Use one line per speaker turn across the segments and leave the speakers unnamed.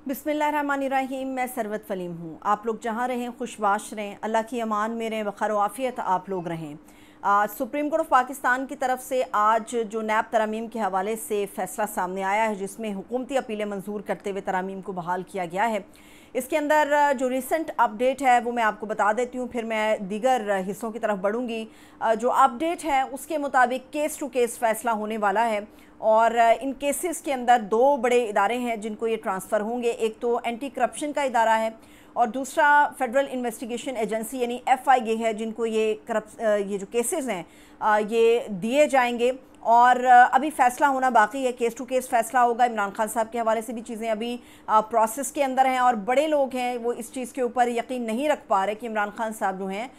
बिस्मिल्लाहिर्रहमानिर्रहीम। मैं सरवत फलीम हूँ। आप लोग जहाँ रहें खुशबाश रहें, अल्लाह की अमान में रहें, वक़ार आफ़ियत आप लोग रहें। सुप्रीम कोर्ट ऑफ पाकिस्तान की तरफ से आज जो नैब तरामीम के हवाले से फ़ैसला सामने आया है, जिसमें हुकूमती अपीलें मंजूर करते हुए तरामीम को बहाल किया गया है, इसके अंदर जो रिसेंट अपडेट है वो मैं आपको बता देती हूँ, फिर मैं दीगर हिस्सों की तरफ बढ़ूँगी। जो अपडेट है उसके मुताबिक केस टू केस फ़ैसला होने वाला है और इन केसेस के अंदर दो बड़े इदारे हैं जिनको ये ट्रांसफ़र होंगे। एक तो एंटी करप्शन का इदारा है और दूसरा फेडरल इन्वेस्टिगेशन एजेंसी यानी FIA है, जिनको ये जो केसेस हैं ये दिए जाएंगे। और अभी फ़ैसला होना बाकी है, केस टू केस फ़ैसला होगा। इमरान खान साहब के हवाले से भी चीज़ें अभी प्रोसेस के अंदर हैं और बड़े लोग हैं वो इस चीज़ के ऊपर यकीन नहीं रख पा रहे कि इमरान खान साहब जो हैं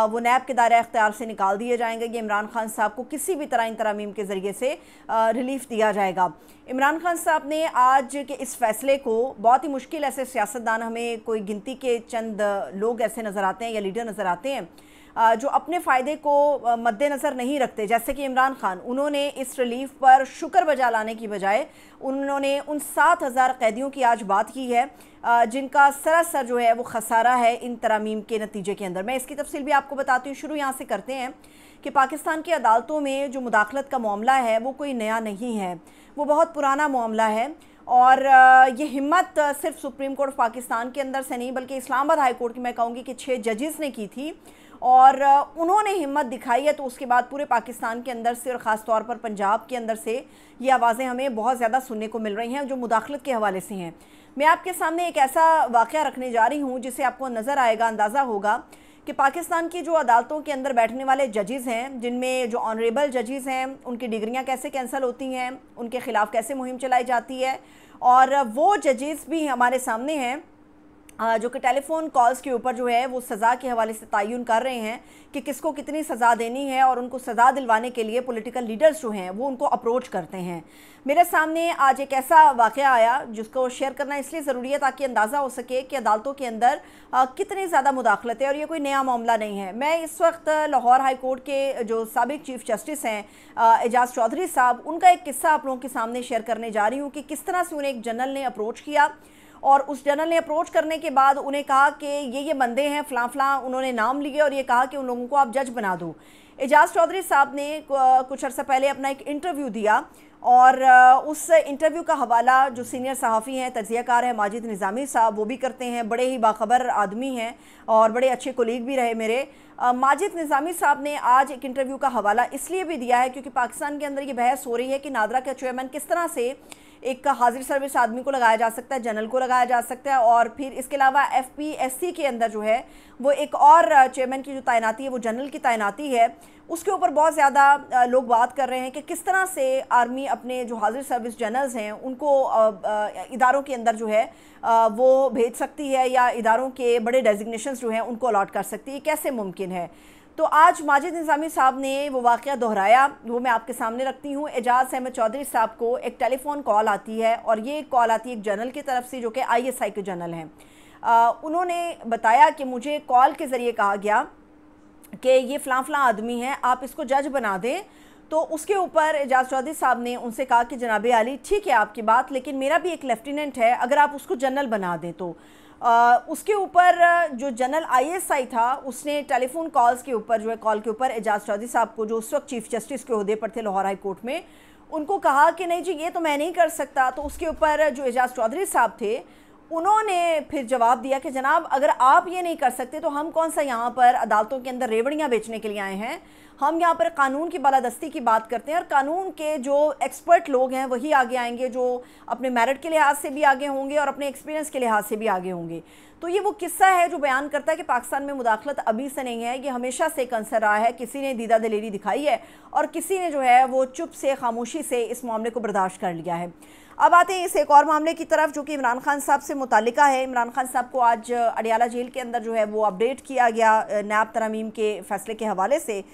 वो नैब के दायरे इख्तियार से निकाल दिए जाएंगे कि इमरान खान साहब को किसी भी तरह इन तरामीम के ज़रिए से रिलीफ दिया जाएगा। इमरान खान साहब ने आज के इस फ़ैसले को बहुत ही मुश्किल, ऐसे सियासतदान हमें कोई गिनती के चंद लोग ऐसे नज़र आते हैं या लीडर नज़र आते हैं जो अपने फ़ायदे को मद्देनज़र नहीं रखते, जैसे कि इमरान खान। उन्होंने इस रिलीफ पर शुक्र बजा लाने की बजाय उन्होंने उन 7,000 कैदियों की आज बात की है जिनका सरासर जो है वो खसारा है इन तरामीम के नतीजे के अंदर। मैं इसकी तफसील भी आपको बताती हूँ। शुरू यहाँ से करते हैं कि पाकिस्तान की अदालतों में जो मुदाखलत का मामला है वो कोई नया नहीं है, वो बहुत पुराना मामला है। और ये हिम्मत सिर्फ सुप्रीम कोर्ट ऑफ पाकिस्तान के अंदर से नहीं बल्कि इस्लामाबाद हाई कोर्ट की मैं कहूँगी कि 6 जजेस ने की थी और उन्होंने हिम्मत दिखाई है। तो उसके बाद पूरे पाकिस्तान के अंदर से और ख़ास तौर पर पंजाब के अंदर से ये आवाज़ें हमें बहुत ज़्यादा सुनने को मिल रही हैं जो मुदाखलत के हवाले से हैं। मैं आपके सामने एक ऐसा वाक़या रखने जा रही हूँ जिससे आपको नज़र आएगा, अंदाज़ा होगा कि पाकिस्तान की जो अदालतों के अंदर बैठने वाले जजेस हैं, जिनमें जो ऑनरेबल जजेस हैं, उनकी डिग्रियां कैसे कैंसिल होती हैं, उनके ख़िलाफ़ कैसे मुहिम चलाई जाती है। और वो जजेस भी हमारे सामने हैं जो कि टेलीफोन कॉल्स के ऊपर जो है वो सज़ा के हवाले से तयन कर रहे हैं कि किसको कितनी सज़ा देनी है और उनको सज़ा दिलवाने के लिए पॉलिटिकल लीडर्स जो हैं वो उनको अप्रोच करते हैं। मेरे सामने आज एक ऐसा वाक़या आया जिसको शेयर करना इसलिए ज़रूरी है ताकि अंदाज़ा हो सके कि अदालतों के अंदर कितनी ज़्यादा मुदाखलत है और ये कोई नया मामला नहीं है। मैं इस वक्त लाहौर हाई कोर्ट के जो साबिक चीफ़ जस्टिस हैं एजाज़ चौधरी साहब, उनका एक किस्सा आप लोगों के सामने शेयर करने जा रही हूँ कि किस तरह से उन्हें एक जनरल ने अप्रोच किया और उस जनरल ने अप्रोच करने के बाद उन्हें कहा कि ये बंदे हैं फ़लाँ फ़लाँ, उन्होंने नाम लिए और ये कहा कि उन लोगों को आप जज बना दो। एजाज़ चौधरी साहब ने कुछ अर्सा पहले अपना एक इंटरव्यू दिया और उस इंटरव्यू का हवाला जो सीनियर सहाफ़ी हैं, तज्ज़ियाकार हैं माजिद निज़ामी साहब, वो भी करते हैं। बड़े ही बाखबर आदमी हैं और बड़े अच्छे कोलीग भी रहे मेरे। माजिद निज़ामी साहब ने आज एक इंटरव्यू का हवाला इसलिए भी दिया है क्योंकि पाकिस्तान के अंदर ये बहस हो रही है कि नादरा का चेयरमैन किस तरह से एक हाजिर सर्विस आदमी को लगाया जा सकता है, जनरल को लगाया जा सकता है और फिर इसके अलावा FPSC के अंदर जो है वो एक और चेयरमैन की जो तैनाती है वो जनरल की तैनाती है। उसके ऊपर बहुत ज़्यादा लोग बात कर रहे हैं कि किस तरह से आर्मी अपने जो हाजिर सर्विस जनरल्स हैं उनको इदारों के अंदर जो है वो भेज सकती है या इदारों के बड़े डेजिग्नेशंस जो हैं उनको अलॉट कर सकती है, कैसे मुमकिन है। तो आज माजिद निज़ामी साहब ने वो वाक़या दोहराया, वो मैं आपके सामने रखती हूँ। एजाज़ अहमद चौधरी साहब को एक टेलीफोन कॉल आती है और ये कॉल आती है एक जनरल की तरफ से जो कि ISI के जनरल हैं। उन्होंने बताया कि मुझे कॉल के ज़रिए कहा गया कि ये फ़लाँ फ़लाँ आदमी हैं, आप इसको जज बना दें। तो उसके ऊपर एजाज़ चौधरी साहब ने उनसे कहा कि जनाब आली ठीक है आपकी बात, लेकिन मेरा भी एक लेफ्टिनेंट है, अगर आप उसको जनरल बना दें तो। उसके ऊपर जो जनरल ISI था उसने टेलीफोन कॉल्स के ऊपर जो है कॉल के ऊपर एजाज़ चौधरी साहब को, जो उस वक्त चीफ़ जस्टिस के ओहदे पर थे लाहौर हाई कोर्ट में, उनको कहा कि नहीं जी ये तो मैं नहीं कर सकता। तो उसके ऊपर जो एजाज़ चौधरी साहब थे उन्होंने फिर जवाब दिया कि जनाब अगर आप ये नहीं कर सकते तो हम कौन सा यहाँ पर अदालतों के अंदर रेवड़ियाँ बेचने के लिए आए हैं। हम यहाँ पर कानून की बालादस्ती की बात करते हैं और कानून के जो एक्सपर्ट लोग हैं वही आगे आएंगे, जो अपने मेरिट के लिहाज से भी आगे होंगे और अपने एक्सपीरियंस के लिहाज से भी आगे होंगे। तो ये वो किस्सा है जो बयान करता है कि पाकिस्तान में मुदाखलत अभी से नहीं है, ये हमेशा से कंसर रहा है। किसी ने दीदा दलेरी दिखाई है और किसी ने जो है वो चुप से, खामोशी से इस मामले को बर्दाश्त कर लिया है। अब आते हैं इस एक और मामले की तरफ जो कि इमरान खान साहब से मुतालिका है। इमरान खान साहब को आज अडियाला जेल के अंदर जो है वो अपडेट किया गया नैब तरामीम के फ़ैसले के हवाले से।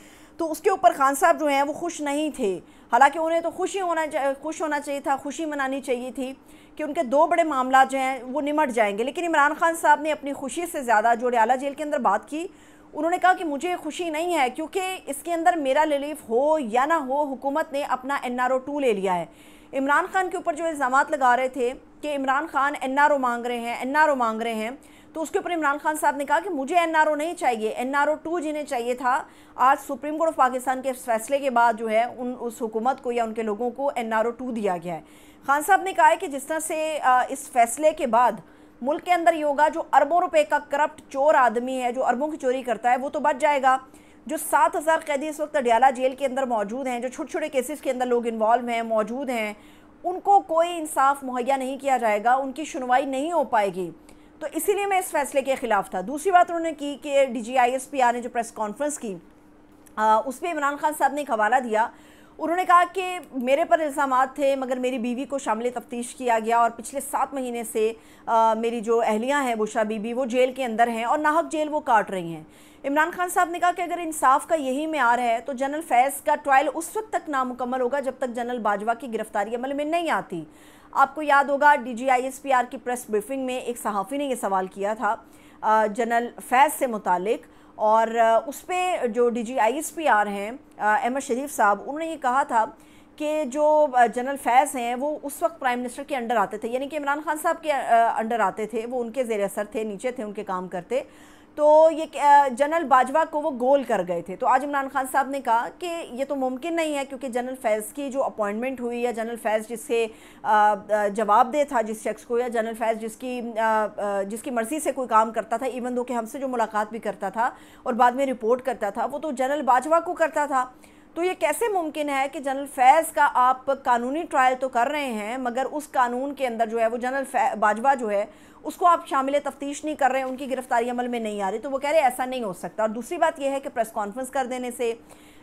तो उसके ऊपर खान साहब जो हैं वो खुश नहीं थे, हालांकि उन्हें तो खुश होना चाहिए था, खुशी मनानी चाहिए थी कि उनके दो बड़े मामला जो हैं वो निमट जाएंगे। लेकिन इमरान खान साहब ने अपनी खुशी से ज़्यादा जो अडियाला जेल के अंदर बात की, उन्होंने कहा कि मुझे खुशी नहीं है क्योंकि इसके अंदर मेरा रिलीफ हो या ना हो, हुकूमत ने अपना NRO 2 ले लिया है। इमरान खान के ऊपर जो इल्ज़ामात लगा रहे थे کہ عمران خان NRO مانگ رہے ہیں NRO مانگ رہے ہیں، تو اس کے اوپر عمران خان صاحب نے کہا کہ مجھے NRO نہیں چاہیے، NRO 2 جنہیں چاہیے تھا، آج سپریم کورٹ آف پاکستان کے فیصلے کے بعد جو ہے اس حکومت کو یا ان کے لوگوں کو NRO 2 دیا گیا ہے۔ خان صاحب نے کہا ہے کہ جس طرح سے اس فیصلے کے بعد ملک کے اندر یہ ہوگا، جو اربوں روپے کا کرپٹ چور آدمی ہے، جو اربوں کی چوری کرتا ہے، وہ تو بچ جائے گا۔ جو 7,000 قیدی اس وقت اڈیالہ جیل کے اندر موجود ہیں، جو چھوٹے چھوٹے کیسز کے اندر لوگ انوالو ہیں، موجود ہیں، ان کو کوئی انصاف مہیا نہیں کیا جائے گا، ان کی سنوائی نہیں ہو پائے گی۔ تو اسی لیے میں اس فیصلے کے خلاف تھا۔ دوسری بات انہوں نے کی کہ DGISPR نے جو پریس کانفرنس کی، اس پہ عمران خان صاحب نے ایک حوالہ دیا۔ انہوں نے کہا کہ میرے پر الزامات تھے مگر میری بیوی کو شامل تفتیش کیا گیا، اور پچھلے 7 مہینے سے میری جو اہلیہ ہیں بشرا بی بی، وہ جیل کے اندر ہیں اور ناحق جیل وہ کاٹ رہی ہیں۔ عمران خان صاحب نے کہا کہ اگر انصاف کا یہی معیار ہے تو جنرل فیض کا ٹرائل اس وقت تک نامکمل ہوگا جب تک جنرل باجوہ کی گرفتاری عمل میں نہیں آتی۔ آپ کو یاد ہوگا DGISPR کی پریس بریفنگ میں ایک صحافی نے یہ سوال کیا تھا جنرل فیض سے متعلق، اور اس پہ جو DGISPR ہیں احمد شریف صاحب، انہوں نے یہ کہا تھا کہ جو جنرل فیض ہیں وہ اس وقت پرائم منسٹر کے انڈر آتے تھے، یعنی کہ عمران خان صاحب کے انڈر آتے تھے، وہ ان کے زیر اثر تھے، نیچے تھے ان کے کام کرتے، تو یہ جنرل باجوہ کو وہ گول کر گئے تھے۔ تو آج عمران خان صاحب نے کہا کہ یہ تو ممکن نہیں ہے، کیونکہ جنرل فیض کی جو اپوائنٹمنٹ ہوئی، یا جنرل فیض جس سے جواب دے تھا جس شخص کو، یا جنرل فیض جس کی مرضی سے کوئی کام کرتا تھا، ایون دو کہ ہم سے جو ملاقات بھی کرتا تھا اور بعد میں رپورٹ کرتا تھا، وہ تو جنرل باجوہ کو کرتا تھا۔ تو یہ کیسے ممکن ہے کہ جنرل فیض کا آپ قانونی ٹرائل تو کر رہے ہیں مگر اس قانون کے اندر جو ہے وہ جنرل باجوہ جو ہے اس کو آپ شامل تفتیش نہیں کر رہے ہیں، ان کی گرفتاری عمل میں نہیں آ رہی؟ تو وہ کہہ رہے ایسا نہیں ہو سکتا۔ اور دوسری بات یہ ہے کہ پریس کانفرنس کر دینے سے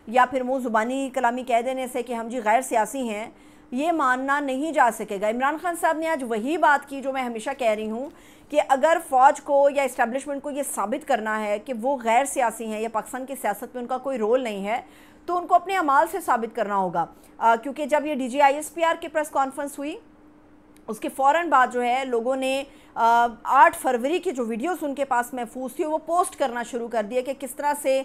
یا پھر منہ زبانی کلامی کہہ دینے سے کہ ہم جی غیر سیاسی ہیں، یہ ماننا نہیں جا سکے گا۔ عمران خان صاحب نے آج وہی بات کی جو میں ہمیشہ کہہ رہی ہوں کہ اگر فوج کو یا اسٹیبلشمنٹ کو یہ ثابت کرنا ہے کہ وہ غیر سیاسی ہیں یا پاکستان کی سیاست میں ان کا کوئی رول نہیں ہے، تو ان کو اپنے اعمال سے ثابت کرنا ہوگا۔ کیونکہ جب یہ DGISPR کی پریس کانفرنس ہوئی، اس کے فوراً بعد جو ہے لوگوں نے 8 فروری کی جو ویڈیوز ان کے پاس محفوظ تھی وہ پوسٹ کرنا شروع کر دیا کہ کس طرح سے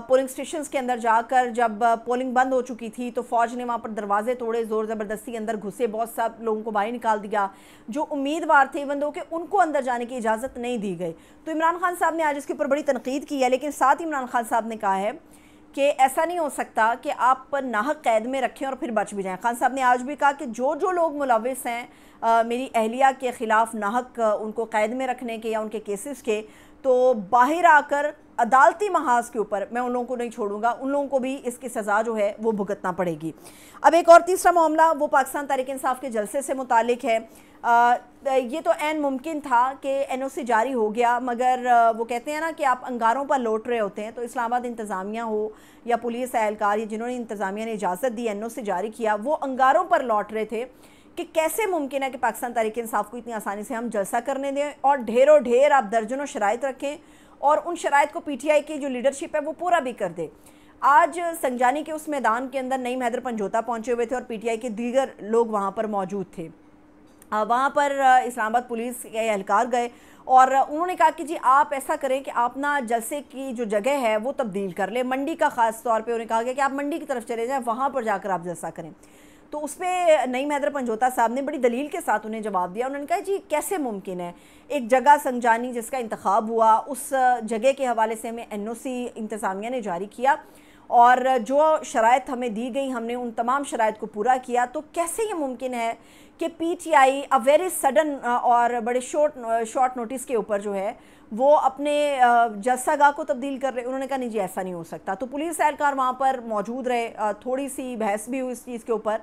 پولنگ سٹیشنز کے اندر جا کر جب پولنگ بند ہو چکی تھی تو فوج نے وہاں پر دروازے توڑے، زور زبردستی اندر گھسے، بہت سب لوگوں کو باہر نکال دیا، جو امیدوار تھے ایون دو کہ ان کو اندر جانے کی اجازت نہیں دی گئی۔ تو عمران خان صاحب نے آج اس کے اوپر بڑی تنقید کی ہے، لیکن ساتھ ہی عمران خان صاحب نے کہا ہے کہ ایسا نہیں ہو سکتا کہ آپ ناحق قید میں رکھیں اور پھر بچ بھی جائیں۔ خان صاحب نے آج بھی کہا کہ جو لوگ ملوث ہیں میری اہلیہ کے خلاف ناحق ان کو قید میں رکھنے کے یا ان کے کیسز کے، تو باہر آ کر عدالتی محاذ کے اوپر میں ان لوگوں کو نہیں چھوڑوں گا، ان لوگوں کو بھی اس کی سزا جو ہے وہ بھگتنا پڑے گی۔ اب ایک اور تیسرا معاملہ وہ پاکستان تحریک انصاف کے جلسے سے متعلق ہے۔ یہ تو عین ممکن تھا کہ NOC جاری ہو گیا، مگر وہ کہتے ہیں نا کہ آپ انگاروں پر لوٹ رہے ہوتے ہیں، تو اسلام آباد انتظامیہ ہو یا پولیس اہلکار جنہوں نے انتظامیہ نے اجازت دی NOC جاری کیا، وہ انگاروں پر لوٹ رہے تھے کہ کیسے ممکن ہے کہ پاکستان تحریک انصاف کو اتنی آسانی سے ہم جلسہ کرنے دیں اور ڈھیر آپ درجنوں شرائط رکھیں اور ان شرائط کو PTI کی جو لیڈرشپ ہے وہ پورا بھی کر دے۔ آج سنجانی کے اس میدان کے اندر نعیم حیدر پنجوتا پہنچے ہوئے تھے اور PTI کے دیگر لوگ وہاں پر موجود تھے۔ وہاں پر اسلام آباد پولیس کے اہلکار گئے اور انہوں نے کہا کہ جی آپ ایسا کریں کہ آپ نا جلسے کی جو جگہ ہے وہ تبدیل کر لیں، منڈی کا خاص طور پہ انہیں کہا گیا کہ آپ منڈی کی طرف چلے جائیں، وہاں پر جا کر آپ جلسہ کریں۔ تو اس پہ نعیم حیدر پنجوتا صاحب نے بڑی دلیل کے ساتھ انہیں جواب دیا۔ انہوں نے کہا جی کیسے ممکن ہے، ایک جگہ سنجانی جس کا انتخاب ہوا اس جگہ کے حوالے سے ہمیں NOC انتظامیہ نے جاری کیا اور جو شرائط ہمیں دی گئی ہم نے ان تمام شرائط کو پورا کیا، تو کیسے یہ ممکن ہے کہ PTI ویری سڈن اور بڑے شارٹ نوٹس کے اوپر جو ہے وہ اپنے جلسہ گاہ کو تبدیل کر رہے؟ انہوں نے کہا نہیں جی ایسا نہیں ہو سکتا۔ تو پولیس اہلکار وہاں پر موجود رہے، تھوڑی سی بحث بھی ہوئی اس چیز کے اوپر،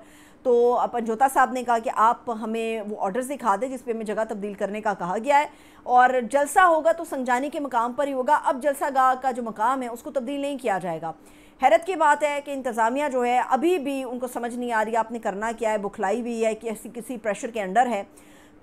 تو پنجوتا صاحب نے کہا کہ آپ ہمیں وہ آرڈرز دکھا دیں جس پہ ہمیں جگہ تبدیل کرنے کا کہا گیا ہے، اور جلسہ ہوگا تو سنجانی کے مقام پر ہی ہوگا، اب جلسہ گاہ کا جو مقام ہے اس کو تبدیل نہیں کیا جائے گا۔ حیرت کی بات ہے کہ انتظامیہ جو ہے ابھی بھی ان کو سمجھ نہیں آ رہی آپ نے کرنا کیا ہے، بکھلائی بھی ہے کہ کسی پریشر کے انڈر ہے۔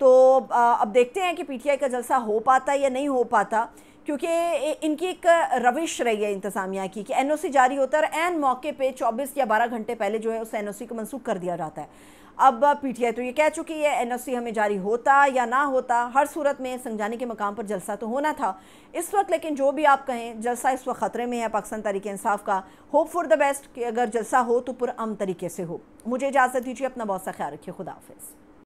تو اب دیکھتے ہیں کہ PTI کا جلسہ ہو پاتا ہے یا نہیں ہو پاتا، کیونکہ ان کی ایک روش رہی ہے انتظامیہ کی کہ NOC جاری ہوتا ہے اور عین موقع پہ 24 یا 12 گھنٹے پہلے جو ہے اس NOC کو منسوخ کر دیا جاتا ہے۔ اب PTI تو یہ کہہ چکی ہے NOC ہمیں جاری ہوتا یا نہ ہوتا، ہر صورت میں سنجانی کے مقام پر جلسہ تو ہونا تھا اس وقت، لیکن جو بھی آپ کہیں جلسہ اس وقت خطرے میں ہے پاکستان تحریک انصاف کا۔ ہوپ فار دا بیسٹ کہ اگر جلسہ ہو تو پرامن طریقے سے ہو۔ مجھے اجازت دیجیے، اپنا بہت سا خیال رکھیے، خدا حافظ۔